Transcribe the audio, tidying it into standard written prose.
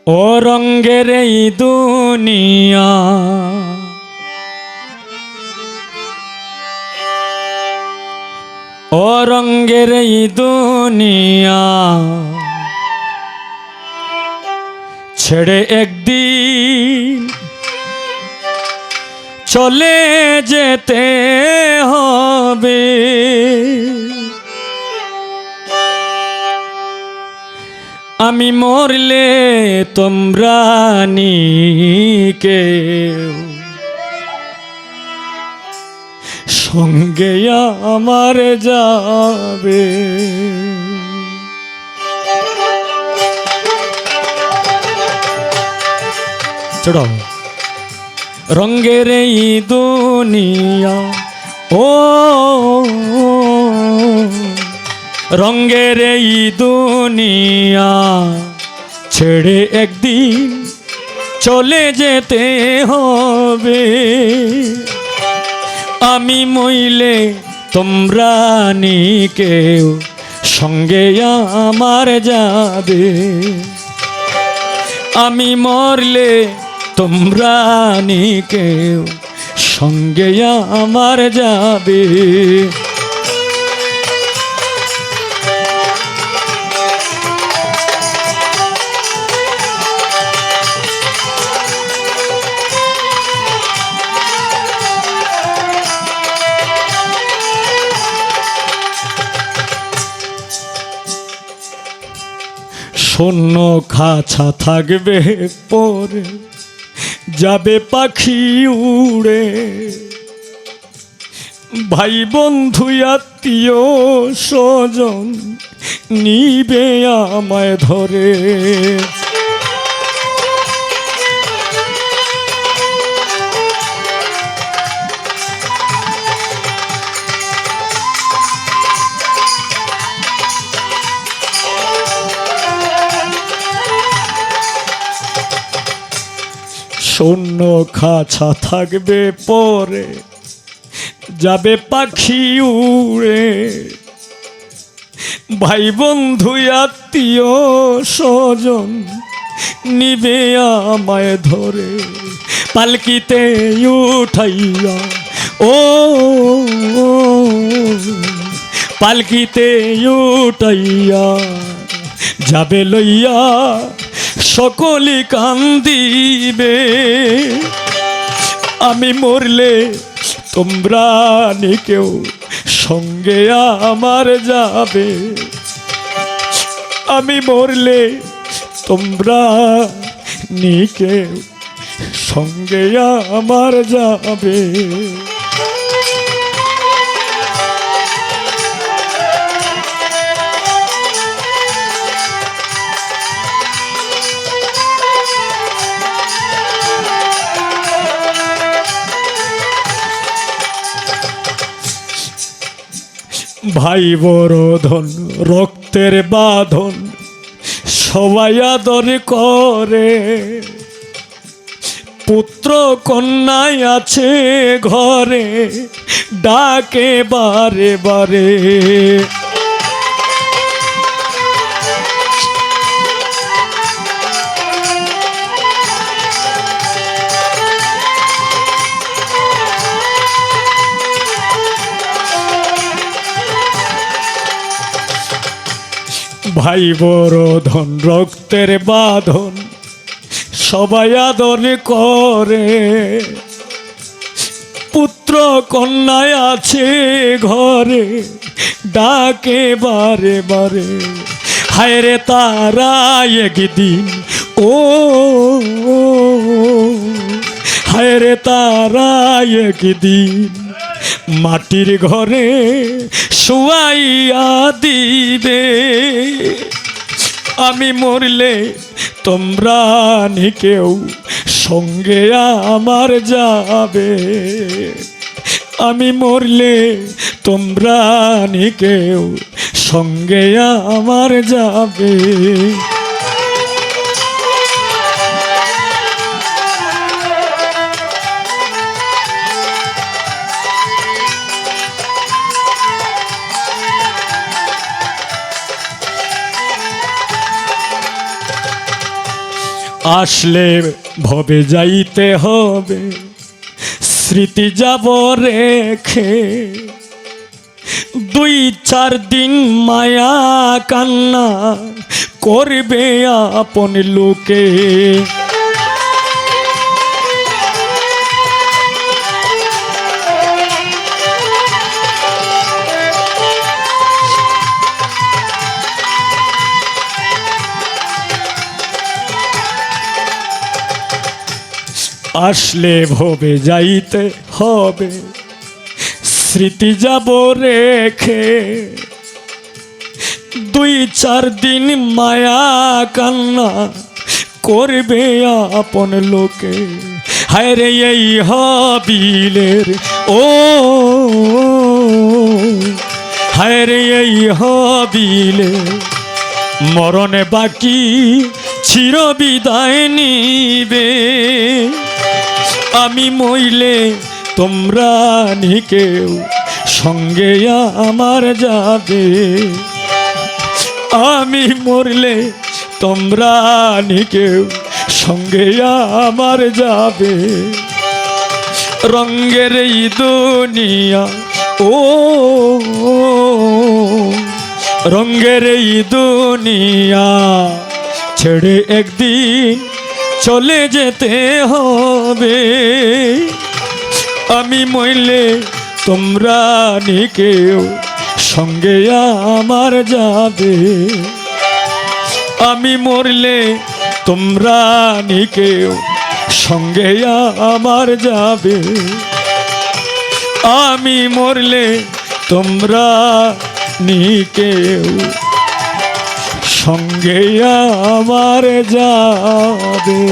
ও রঙ্গের এই দুনিয়া ও রঙ্গের এই দুনিয়া ছেড়ে একদিন চলে যেতে হবে। আমি মরলে তোমরা কেউ সঙ্গে আমার যাবে। চড়ো রঙ্গের এই দুনিয়া ও রঙ্গের এই দুনিয়া ছেড়ে একদিন চলে যেতে হবে। আমি মইলে তোমরা কেউ সঙ্গে আমার যাবে। আমি মরলে তোমরা কেউ সঙ্গে আমার যাবে। শূন্য খাঁচা থাকবে পরে যাবে পাখি উড়ে। ভাই বন্ধু আত্মীয় স্বজন নিবে আমায় ধরে। শূন্য খাঁচা থাকবে পরে যাবে পাখি উড়ে। ভাই বন্ধু আত্মীয় স্বজন নিবে আমায় ধরে। পালকিতে উঠাইয়া ও পালকিতে উঠাইয়া যাবে লইয়া সকলে কান্দিবে। আমি মরলে তোমরা কেউ সঙ্গে আমার যাবে। আমি মরলে তোমরা কেউ সঙ্গে আমার যাবে। ভাই বড় ধন রক্তের বাঁধন সবাই আদর করে। পুত্র কন্যায় আছে ঘরে ডাকে বারে বারে। ভাই বড় ধন রক্তের বাঁধন সবাই আদর করে। পুত্র কন্যায় আছে ঘরে ডাকে বারে বারে। হায় রে তারা একদিন ও হায় রে তারা একদিন মাটির ঘরে শুয়াইয়া দিবে। আমি মরলে তোমরা কেউ সঙ্গে আমার যাবে। আমি মরলে তোমরা কেউ সঙ্গে আমার যাবে। আসলে ভবে যাইতে হবে, স্মৃতি যাব রেখে। 2-4 দিন মায়া কান্না করবে আপন লোকে। আসলে ভবে যাইতে হবে, স্মৃতি যাব রেখে। 2-4 দিন মায়া কান্না করবে আপন লোকে। হায় রে এই হাবিলের ও, হায় রে এই হাবিলের মরণে বাকি চির বিদায় নিবে। আমি মইলে তোমরা নি কেউ সঙ্গে আমার যাবে। আমি মরলে তোমরা নি কেউ সঙ্গে আমার যাবে। রঙ্গের এই দুনিয়া ও, রঙ্গের এই দুনিয়া ছেড়ে একদিন চলে যেতে হবে। আমি মইলে তোমরা নি কেউ সঙ্গে আমার যাবে। আমি মরলে তোমরা নি কেউ সঙ্গে আমার যাবে। আমি মরলে তোমরা নি কেউ সঙ্গে আমার যাবে।